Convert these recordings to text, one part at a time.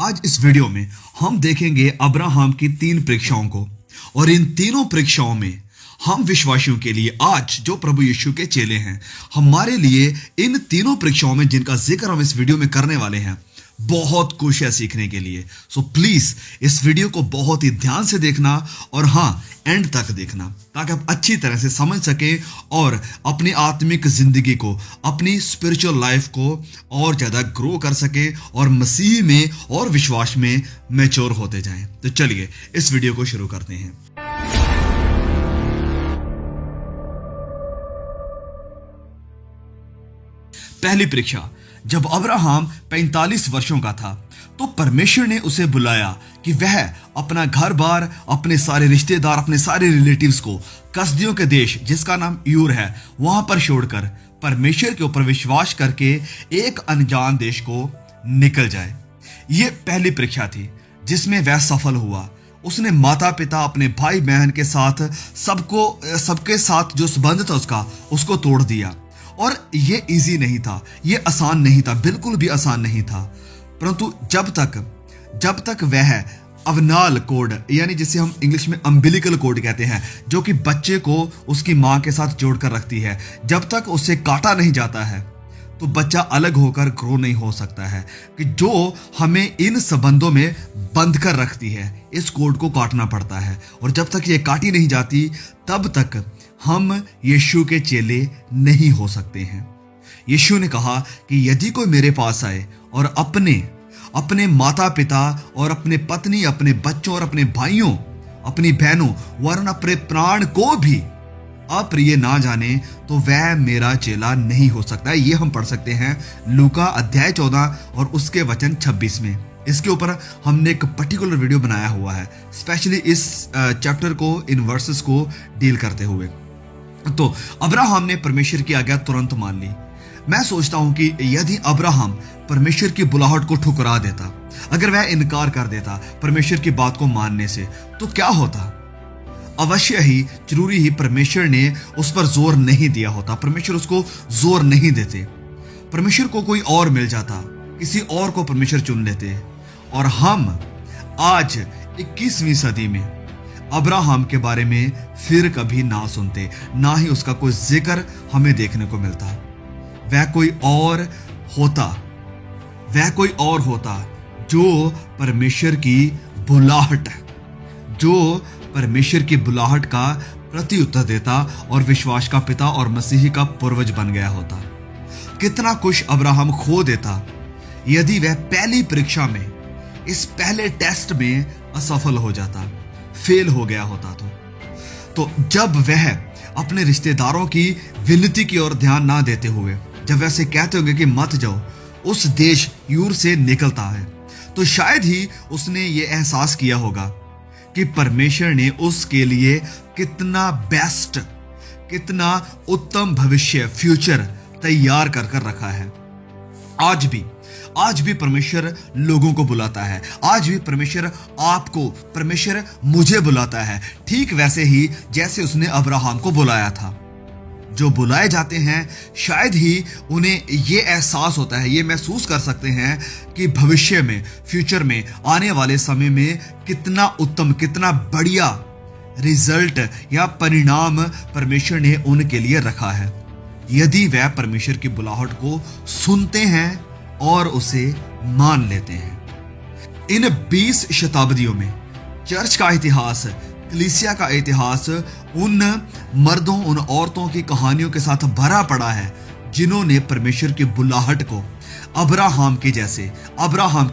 आज इस वीडियो में हम देखेंगे अब्राहम की 3 परीक्षाओं को और इन तीनों परीक्षाओं में हम विश्वासियों के लिए आज जो प्रभु यीशु के चेले हैं हमारे लिए इन तीनों परीक्षाओं में जिनका जिक्र हम इस वीडियो में करने वाले हैं बहुत कुछ है सीखने के लिए। सो प्लीज इस वीडियो को बहुत ही ध्यान से देखना और हाँ एंड तक देखना ताकि आप अच्छी तरह से समझ सके और अपनी आत्मिक जिंदगी को, अपनी स्पिरिचुअल लाइफ को और ज्यादा ग्रो कर सके और मसीह में और विश्वास में मैच्योर होते जाएं। तो चलिए इस वीडियो को शुरू करते हैं। पहली परीक्षा, जब अब्राहम 45 वर्षों का था तो परमेश्वर ने उसे बुलाया कि वह अपना घर बार, अपने सारे रिश्तेदार, अपने सारे रिलेटिव्स को कसदियों के देश जिसका नाम यूर है वहां पर छोड़कर परमेश्वर के ऊपर विश्वास करके एक अनजान देश को निकल जाए। यह पहली परीक्षा थी जिसमें वह सफल हुआ। उसने माता पिता, अपने भाई बहन के साथ सबके साथ जो संबंध था उसको तोड़ दिया। और ये इजी नहीं था, ये आसान नहीं था, बिल्कुल भी आसान नहीं था। परंतु जब तक वह अवनाल कोड यानी जिसे हम इंग्लिश में अम्बिलिकल कोड कहते हैं, जो कि बच्चे को उसकी मां के साथ जोड़कर रखती है, जब तक उसे काटा नहीं जाता है तो बच्चा अलग होकर ग्रो नहीं हो सकता है। कि जो हमें इन संबंधों में बंध कर रखती है, इस कोड को काटना पड़ता है और जब तक ये काटी नहीं जाती तब तक हम यीशु के चेले नहीं हो सकते हैं। यीशु ने कहा कि यदि कोई मेरे पास आए और अपने माता पिता और अपने पत्नी, अपने बच्चों और अपने भाइयों, अपनी बहनों वरन अपने प्राण को भी अप्रिय ना जाने तो वह मेरा चेला नहीं हो सकता। ये हम पढ़ सकते हैं लूका अध्याय 14 और उसके वचन 26 में। इसके ऊपर हमने एक पर्टिकुलर वीडियो बनाया हुआ है, स्पेशली इस चैप्टर को, इन वर्सेस को डील करते हुए। तो अब्राहम ने परमेश्वर की आज्ञा तुरंत मान ली। मैं सोचता हूं कि यदि अब्राहम परमेश्वर की बुलाहट को ठुकरा देता, अगर वह इनकार कर देता परमेश्वर की बात को मानने से, तो क्या होता? अवश्य ही, जरूरी ही परमेश्वर ने उस पर जोर नहीं दिया होता, परमेश्वर उसको जोर नहीं देते। परमेश्वर को कोई और मिल जाता, किसी और को परमेश्वर चुन लेते और हम आज 21वीं सदी में अब्राहम के बारे में फिर कभी ना सुनते, ना ही उसका कोई जिक्र हमें देखने को मिलता। वह कोई और होता जो परमेश्वर की बुलाहट का प्रत्युत्तर देता और विश्वास का पिता और मसीही का पूर्वज बन गया होता। कितना कुछ अब्राहम खो देता यदि वह पहली परीक्षा में, इस पहले टेस्ट में असफल हो जाता, फेल हो गया होता। तो जब वह अपने रिश्तेदारों की विनती की ओर ध्यान ना देते हुए, जब वैसे कहते होंगे कि मत जाओ, उस देश यूर से निकलता है, तो शायद ही उसने ये एहसास किया होगा कि परमेश्वर ने उसके लिए कितना बेस्ट, कितना उत्तम भविष्य, फ्यूचर तैयार कर रखा है। आज भी परमेश्वर लोगों को बुलाता है, आज भी परमेश्वर मुझे बुलाता है, ठीक वैसे ही जैसे उसने अब्राहम को बुलाया था। जो बुलाए जाते हैं शायद ही उन्हें ये एहसास होता है, ये महसूस कर सकते हैं कि भविष्य में, फ्यूचर में, आने वाले समय में कितना उत्तम, कितना बढ़िया रिजल्ट या परिणाम परमेश्वर ने उनके लिए रखा है, यदि वह परमेश्वर की बुलाहट को सुनते हैं और उसे मान लेते हैं। इन 20 शताब्दियों में चर्च का इतिहास, कलीसिया का इतिहास उन मर्दों, उन औरतों की कहानियों के साथ भरा पड़ा है जिन्होंने परमेश्वर की बुलाहट को अब्राहम की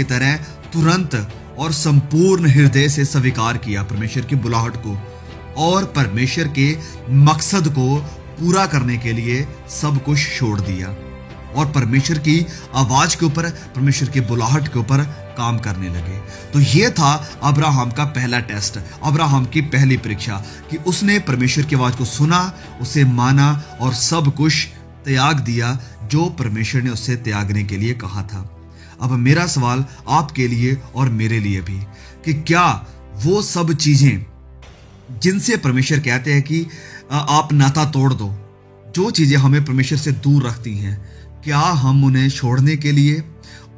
तरह तुरंत और संपूर्ण हृदय से स्वीकार किया, परमेश्वर की बुलाहट को, और परमेश्वर के मकसद को पूरा करने के लिए सब कुछ छोड़ दिया और परमेश्वर की आवाज के ऊपर, परमेश्वर की बुलाहट के ऊपर काम करने लगे। तो यह था अब्राहम का पहला टेस्ट, अब्राहम की पहली परीक्षा कि उसने परमेश्वर की आवाज को सुना, उसे माना और सब कुछ त्याग दिया जो परमेश्वर ने उससे त्यागने के लिए कहा था। अब मेरा सवाल आपके लिए और मेरे लिए भी कि क्या वो सब चीजें जिनसे परमेश्वर कहते हैं कि आप नाता तोड़ दो, जो चीजें हमें परमेश्वर से दूर रखती हैं, क्या हम उन्हें छोड़ने के लिए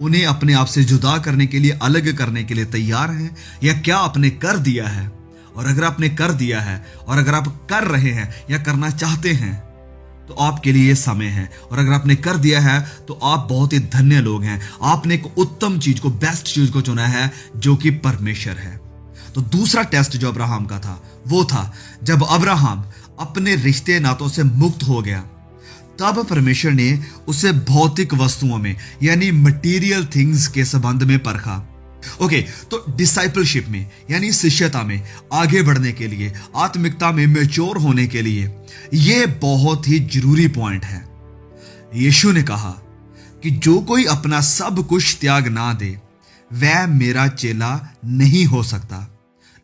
उन्हें अपने आप से जुदा करने के लिए, अलग करने के लिए तैयार हैं, या क्या आपने कर दिया है? और अगर आपने कर दिया है और अगर आप कर रहे हैं या करना चाहते हैं तो आपके लिए ये समय है। और अगर आपने कर दिया है तो आप बहुत ही धन्य लोग हैं। आपने एक उत्तम चीज को, बेस्ट चीज को चुना है, जो कि परमेश्वर है। तो दूसरा टेस्ट जो अब्राहम का था वो था जब अब्राहम अपने रिश्ते नातों से मुक्त हो गया, तब परमेश्वर ने उसे भौतिक वस्तुओं में यानी मटेरियल थिंग्स के संबंध में परखा। ओके, तो डिसाइपलशिप में यानी शिष्यता में आगे बढ़ने के लिए, आत्मिकता में मैच्योर होने के लिए यह बहुत ही जरूरी पॉइंट है। यीशु ने कहा कि जो कोई अपना सब कुछ त्याग ना दे वह मेरा चेला नहीं हो सकता।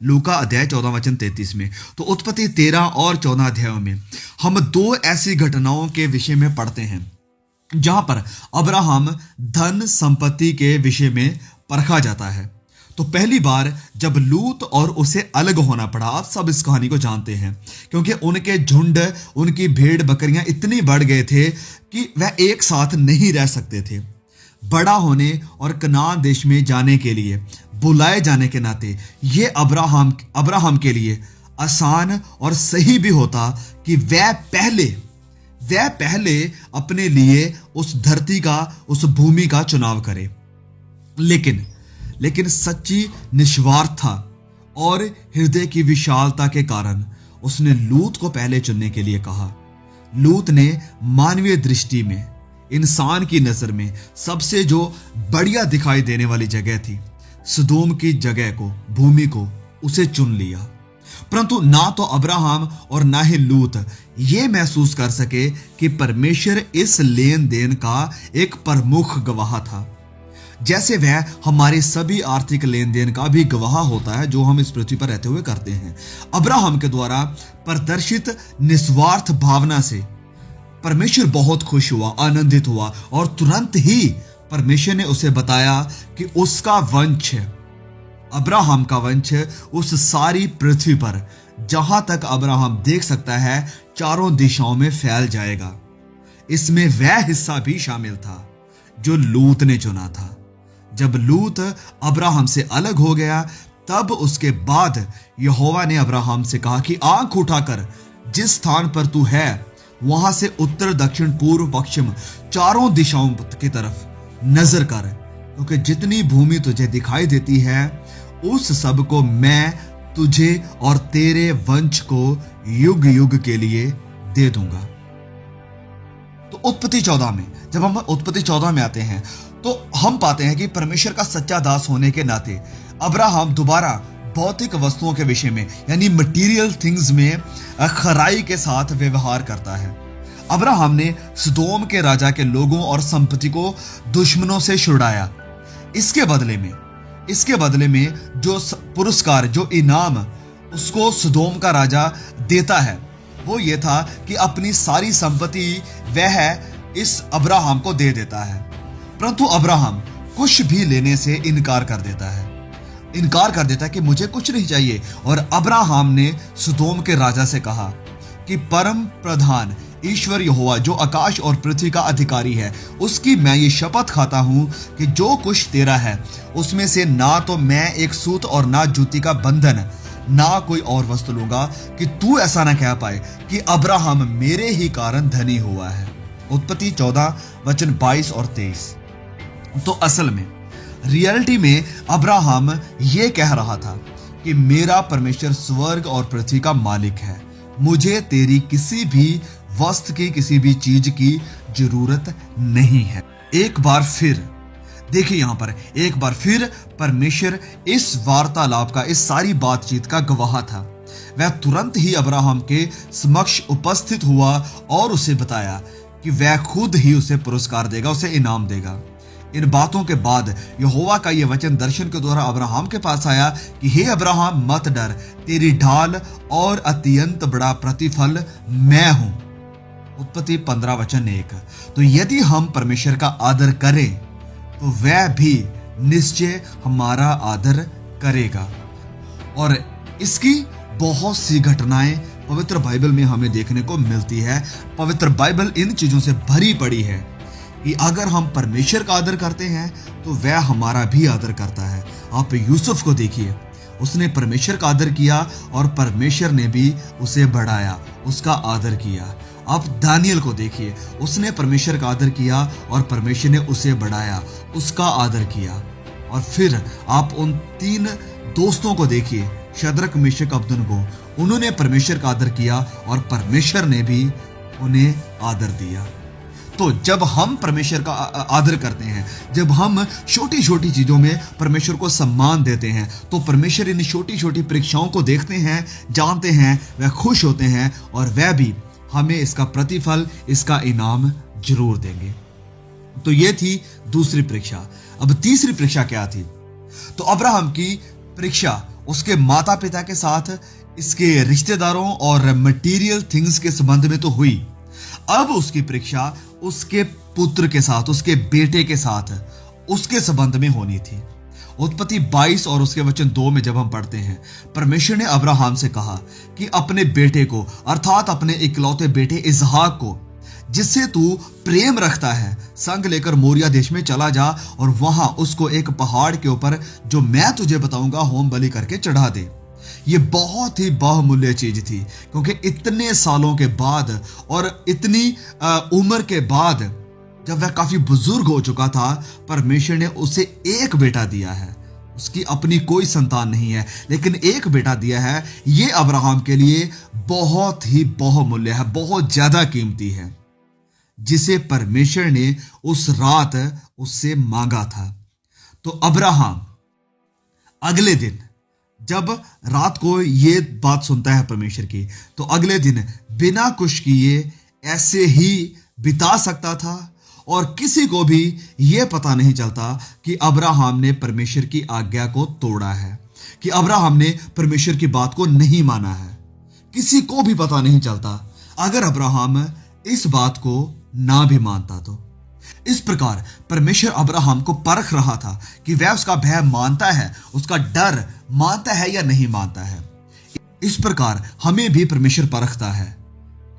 लूका अध्याय 14 वचन 33 में। तो उत्पत्ति 13 और 14 अध्यायों में हम दो ऐसी घटनाओं के विषय में पढ़ते हैं जहां पर अब्राहम धन संपत्ति के विषय में परखा जाता है। तो पहली बार जब लूत और उसे अलग होना पड़ा, आप सब इस कहानी को जानते हैं, क्योंकि उनके झुंड, उनकी भेड़ बकरियां इतनी बढ़ गए थे कि वह एक साथ नहीं रह सकते थे। बड़ा होने और कनान देश में जाने के लिए बुलाए जाने के नाते यह अब्राहम के लिए आसान और सही भी होता कि वह पहले अपने लिए उस धरती का, उस भूमि का चुनाव करे। लेकिन सच्ची निस्वार्थता और हृदय की विशालता के कारण उसने लूत को पहले चुनने के लिए कहा। लूत ने मानवीय दृष्टि में, इंसान की नजर में सबसे जो बढ़िया दिखाई देने वाली जगह थी, सदोम की जगह को, भूमि को उसे चुन लिया। परंतु ना तो अब्राहम और ना ही लूत ये महसूस कर सके कि परमेश्वर इस लेन देन का एक प्रमुख गवाह था, जैसे वह हमारे सभी आर्थिक लेन देन का भी गवाह होता है जो हम इस पृथ्वी पर रहते हुए करते हैं। अब्राहम के द्वारा प्रदर्शित निस्वार्थ भावना से परमेश्वर बहुत खुश हुआ, आनंदित हुआ, और तुरंत ही परमेश्वर ने उसे बताया कि उसका वंश, अब्राहम का वंश उस सारी पृथ्वी पर जहां तक अब्राहम देख सकता है चारों दिशाओं में फैल जाएगा। इसमें वह हिस्सा भी शामिल था जो लूत ने चुना था। जब लूत अब्राहम से अलग हो गया तब उसके बाद यहोवा ने अब्राहम से कहा कि आंख उठाकर जिस स्थान पर तू है वहां से उत्तर, दक्षिण, पूर्व, पश्चिम चारों दिशाओं की तरफ नजर कर, क्योंकि जितनी भूमि तुझे दिखाई देती है उस सब को मैं तुझे और तेरे वंश को युग युग के लिए दे दूंगा। तो उत्पत्ति 14 में, जब हम उत्पत्ति 14 में आते हैं तो हम पाते हैं कि परमेश्वर का सच्चा दास होने के नाते अब्राहम दोबारा भौतिक वस्तुओं के विषय में यानी मटेरियल थिंग्स में खराई के साथ व्यवहार करता है। अब्राहम ने सदोम के राजा के लोगों और संपत्ति को दुश्मनों से छुड़ाया। इसके बदले में जो पुरस्कार, जो इनाम उसको सदोम का राजा देता है वो ये था कि अपनी सारी संपत्ति वह इस अब्राहम को दे देता है। परंतु अब्राहम कुछ भी लेने से इनकार कर देता है कि मुझे कुछ नहीं चाहिए। और अब्राहम ने सदोम के राजा से कहा कि परम प्रधान ईश्वर यहोवा जो आकाश और पृथ्वी का अधिकारी है, उसकी मैं ये शपथ खाता हूं कि जो कुछ तेरा है उसमें से ना तो मैं एक सूत और ना जूती का बंधन, ना कोई और वस्तु लूंगा, कि तू ऐसा ना कह पाए कि अब्राहम मेरे ही कारण धनी हुआ है। उत्पत्ति 14 वचन 22 और 23। तो असल में रियलिटी में अब्राहम ये कह रहा था कि मेरा परमेश्वर स्वर्ग और पृथ्वी का मालिक है, मुझे तेरी किसी भी वस्तु की, किसी भी चीज की जरूरत नहीं है। एक बार फिर देखिए, यहां पर एक बार फिर परमेश्वर इस वार्तालाप का, इस सारी बातचीत का गवाह था। वह तुरंत ही अब्राहम के समक्ष उपस्थित हुआ और उसे बताया कि वह खुद ही उसे पुरस्कार देगा, उसे इनाम देगा। इन बातों के बाद यहोवा का यह वचन दर्शन के द्वारा अब्राहम के पास आया कि हे अब्राहम, मत डर, तेरी ढाल और अत्यंत बड़ा प्रतिफल मैं हूं। उत्पत्ति 15 वचन 1। तो यदि हम परमेश्वर का आदर करें तो वह भी निश्चय हमारा आदर करेगा। और इसकी बहुत सी घटनाएं पवित्र बाइबल में हमें देखने को मिलती है। पवित्र बाइबल इन चीजों से भरी पड़ी है कि अगर हम परमेश्वर का आदर करते हैं तो वह हमारा भी आदर करता है। आप यूसुफ को देखिए, उसने परमेश्वर का आदर किया और परमेश्वर ने भी उसे बढ़ाया, उसका आदर किया। आप दानियल को देखिए, उसने परमेश्वर का आदर किया और परमेश्वर ने उसे बढ़ाया, उसका आदर किया। और फिर आप उन 3 दोस्तों को देखिए, शद्रक, मेशक, अबेदनगो, उन्होंने परमेश्वर का आदर किया और परमेश्वर ने भी उन्हें आदर दिया। तो जब हम परमेश्वर का आदर करते हैं, जब हम छोटी छोटी चीजों में परमेश्वर को सम्मान देते हैं, तो परमेश्वर इन छोटी छोटी परीक्षाओं को देखते हैं, जानते हैं, वह खुश होते हैं और वह भी हमें इसका प्रतिफल, इसका इनाम जरूर देंगे। तो ये थी दूसरी परीक्षा। अब तीसरी परीक्षा क्या थी? तो अब्राहम की परीक्षा उसके माता पिता के साथ, इसके रिश्तेदारों और मटेरियल थिंग्स के संबंध में तो हुई। अब उसकी परीक्षा उसके पुत्र के साथ, उसके बेटे के साथ, उसके संबंध में होनी थी। उत्पत्ति 22 और उसके वचन 2 में जब हम पढ़ते हैं, परमेश्वर ने अब्राहम से कहा कि अपने बेटे को, अर्थात अपने इकलौते बेटे इसहाक को, जिससे तू प्रेम रखता है, संग लेकर मोरिया देश में चला जा और वहां उसको एक पहाड़ के ऊपर, जो मैं तुझे बताऊंगा, होम बलि करके चढ़ा दे। ये बहुत ही बहुमूल्य चीज थी, क्योंकि इतने सालों के बाद और इतनी उम्र के बाद, जब वह काफी बुजुर्ग हो चुका था, परमेश्वर ने उसे एक बेटा दिया है। उसकी अपनी कोई संतान नहीं है, लेकिन एक बेटा दिया है। ये अब्राहम के लिए बहुत ही बहुमूल्य है, बहुत ज्यादा कीमती है, जिसे परमेश्वर ने उस रात उससे मांगा था। तो अब्राहम अगले दिन, जब रात को ये बात सुनता है परमेश्वर की, तो अगले दिन बिना कुछ किए ऐसे ही बिता सकता था और किसी को भी यह पता नहीं चलता कि अब्राहम ने परमेश्वर की आज्ञा को तोड़ा है, कि अब्राहम ने परमेश्वर की बात को नहीं माना है। किसी को भी पता नहीं चलता अगर अब्राहम इस बात को ना भी मानता तो। इस प्रकार परमेश्वर अब्राहम को परख रहा था कि वह उसका भय मानता है, उसका डर मानता है या नहीं मानता है। इस प्रकार हमें भी परमेश्वर परखता है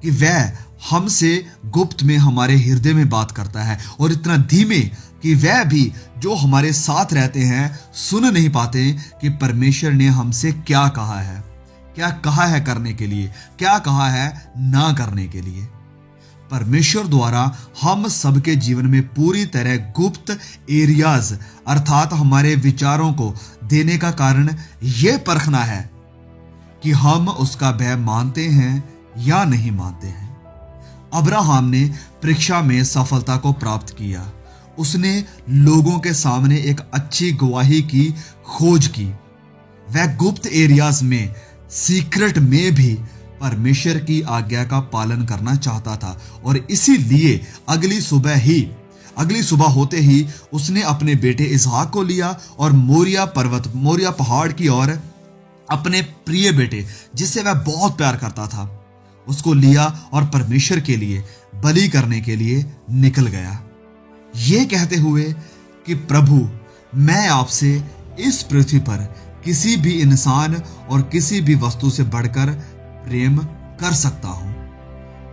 कि वह हमसे गुप्त में हमारे हृदय में बात करता है, और इतना धीमे कि वह भी जो हमारे साथ रहते हैं सुन नहीं पाते कि परमेश्वर ने हमसे क्या कहा है, क्या कहा है करने के लिए, क्या कहा है ना करने के लिए। परमेश्वर द्वारा हम सबके जीवन में पूरी तरह गुप्त एरियाज, अर्थात हमारे विचारों को देने का कारण यह परखना है कि हम उसका भय मानते हैं या नहीं मानते हैं। अब्राहम ने परीक्षा में सफलता को प्राप्त किया। उसने लोगों के सामने एक अच्छी गवाही की खोज की। वह गुप्त एरियाज में, सीक्रेट में भी परमेश्वर की आज्ञा का पालन करना चाहता था, और इसीलिए अगली सुबह होते ही उसने अपने बेटे इसहाक को लिया और मोरिया पहाड़ की ओर अपने प्रिय बेटे, जिससे वह बहुत प्यार करता था, उसको लिया और परमेश्वर के लिए बलि करने के लिए निकल गया, ये कहते हुए कि प्रभु, मैं आपसे इस पृथ्वी पर किसी भी इंसान और किसी भी वस्तु से बढ़कर प्रेम कर सकता हूं।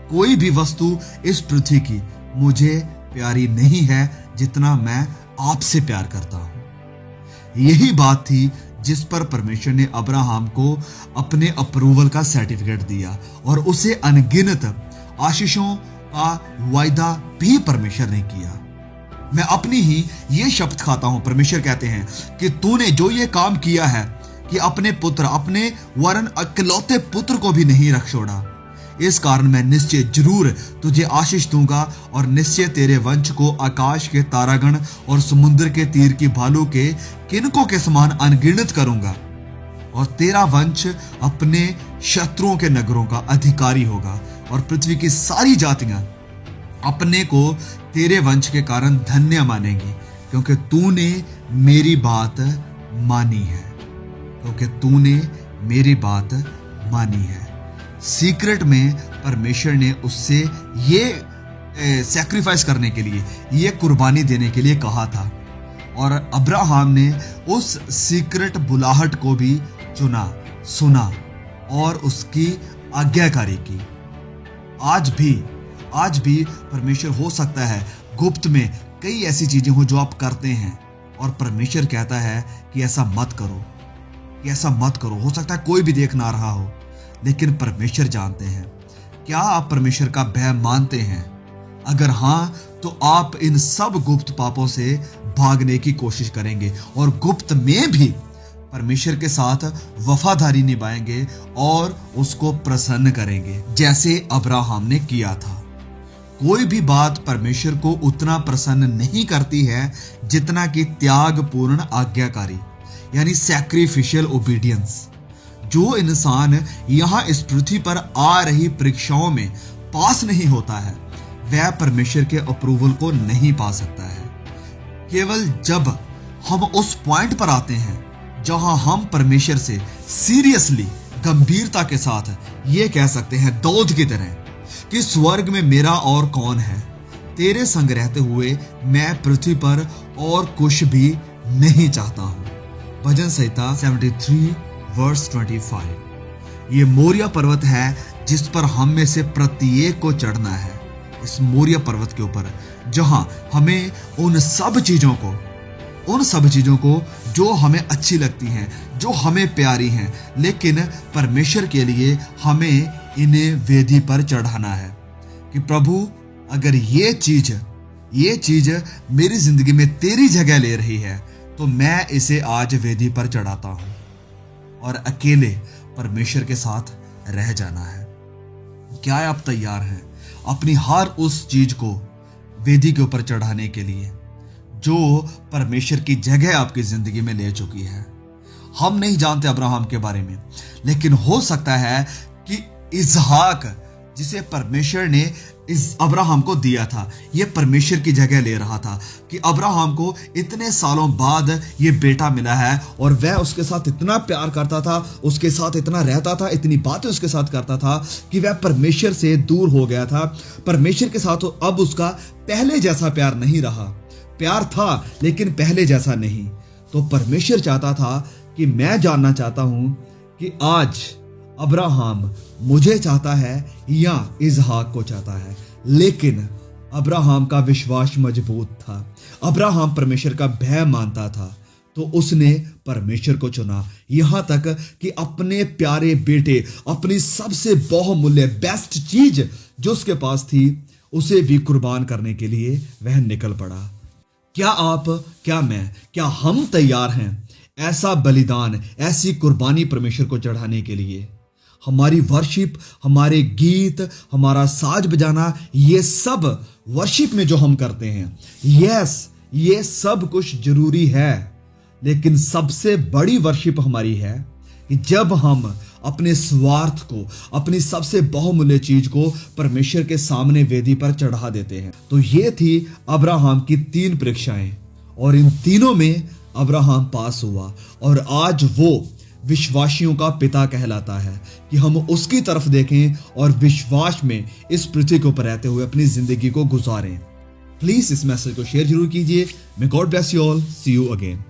कोई भी वस्तु इस पृथ्वी की मुझे प्यारी नहीं है जितना मैं आपसे प्यार करता हूं। यही बात थी जिस पर परमेश्वर ने अब्राहम को अपने अप्रूवल का सर्टिफिकेट दिया, और उसे अनगिनत आशीषों का वायदा भी परमेश्वर ने किया। मैं अपनी ही ये शब्द खाता हूं, परमेश्वर कहते हैं कि तूने जो ये काम किया है कि अपने पुत्र, अपने वरन इकलौते पुत्र को भी नहीं रख छोड़ा, इस कारण मैं निश्चय जरूर तुझे आशीष दूंगा, और निश्चय तेरे वंश को आकाश के तारागण और समुद्र के तीर की भालू के किनकों के समान अनगिनत करूंगा, और तेरा वंश अपने शत्रुओं के नगरों का अधिकारी होगा, और पृथ्वी की सारी जातियां अपने को तेरे वंश के कारण धन्य मानेंगी, क्योंकि तूने मेरी बात मानी है, क्योंकि तूने मेरी बात मानी है। सीक्रेट में परमेश्वर ने उससे ये सैक्रिफाइस करने के लिए, ये कुर्बानी देने के लिए कहा था, और अब्राहम ने उस सीक्रेट बुलाहट को भी चुना, सुना और उसकी आज्ञाकारी की। आज भी परमेश्वर हो सकता है गुप्त में कई ऐसी चीजें हो जो आप करते हैं और परमेश्वर कहता है कि ऐसा मत करो, कि ऐसा मत करो। हो सकता है कोई भी देख ना रहा हो, लेकिन परमेश्वर जानते हैं। क्या आप परमेश्वर का भय मानते हैं? अगर हाँ, तो आप इन सब गुप्त पापों से भागने की कोशिश करेंगे और गुप्त में भी परमेश्वर के साथ वफादारी निभाएंगे और उसको प्रसन्न करेंगे, जैसे अब्राहम ने किया था। कोई भी बात परमेश्वर को उतना प्रसन्न नहीं करती है जितना कि त्यागपूर्ण आज्ञाकारी, यानी सैक्रिफिशियल ओबीडियंस। जो इंसान यहां इस पृथ्वी पर आ रही परीक्षाओं में पास नहीं होता है, वह परमेश्वर के अप्रूवल को नहीं पा सकता है। केवल जब हम उस पॉइंट पर आते हैं जहां हम परमेश्वर से सीरियसली, गंभीरता के साथ ये कह सकते हैं दाऊद की तरह कि स्वर्ग में मेरा और कौन है, तेरे संग रहते हुए मैं पृथ्वी पर और कुछ भी नहीं चाहता हूं। भजन संहिता 73 वर्स 25। ये मोरिया पर्वत है जिस पर हम में से प्रत्येक को चढ़ना है। इस मोरिया पर्वत के ऊपर जहां हमें उन सब चीजों को जो हमें अच्छी लगती हैं, जो हमें प्यारी हैं, लेकिन परमेश्वर के लिए हमें इन्हें वेदी पर चढ़ाना है कि प्रभु, अगर ये चीज मेरी जिंदगी में तेरी जगह ले रही है तो मैं इसे आज वेदी पर चढ़ाता हूं और अकेले परमेश्वर के साथ रह जाना है। क्या आप तैयार हैं अपनी हर उस चीज को वेदी के ऊपर चढ़ाने के लिए जो परमेश्वर की जगह आपकी जिंदगी में ले चुकी है? हम नहीं जानते अब्राहम के बारे में, लेकिन हो सकता है कि इसहाक, जिसे परमेश्वर ने इस अब्राहम को दिया था, ये परमेश्वर की जगह ले रहा था कि अब्राहम को इतने सालों बाद ये बेटा मिला है और वह उसके साथ इतना प्यार करता था, उसके साथ इतना रहता था, इतनी बातें उसके साथ करता था कि वह परमेश्वर से दूर हो गया था। परमेश्वर के साथ अब उसका पहले जैसा प्यार नहीं रहा। प्यार था लेकिन पहले जैसा नहीं। तो परमेश्वर चाहता था कि मैं जानना चाहता हूं कि आज अब्राहम मुझे चाहता है या इसहाक को चाहता है। लेकिन अब्राहम का विश्वास मजबूत था, अब्राहम परमेश्वर का भय मानता था, तो उसने परमेश्वर को चुना। यहां तक कि अपने प्यारे बेटे, अपनी सबसे बहुमूल्य बेस्ट चीज जो उसके पास थी, उसे भी कुर्बान करने के लिए वह निकल पड़ा। क्या आप, क्या मैं, क्या हम तैयार हैं ऐसा बलिदान, ऐसी कुर्बानी परमेश्वर को चढ़ाने के लिए? हमारी वर्शिप, हमारे गीत, हमारा साज बजाना, ये सब वर्शिप में जो हम करते हैं, ये सब कुछ जरूरी है, लेकिन सबसे बड़ी वर्शिप हमारी है कि जब हम अपने स्वार्थ को, अपनी सबसे बहुमूल्य चीज को परमेश्वर के सामने वेदी पर चढ़ा देते हैं। तो ये थी अब्राहम की 3 परीक्षाएं और इन तीनों में अब्राहम पास हुआ और आज वो विश्वासियों का पिता कहलाता है कि हम उसकी तरफ देखें और विश्वास में इस पृथ्वी के ऊपर रहते हुए अपनी जिंदगी को गुजारें। प्लीज इस मैसेज को शेयर जरूर कीजिए। May God bless you all. See you again.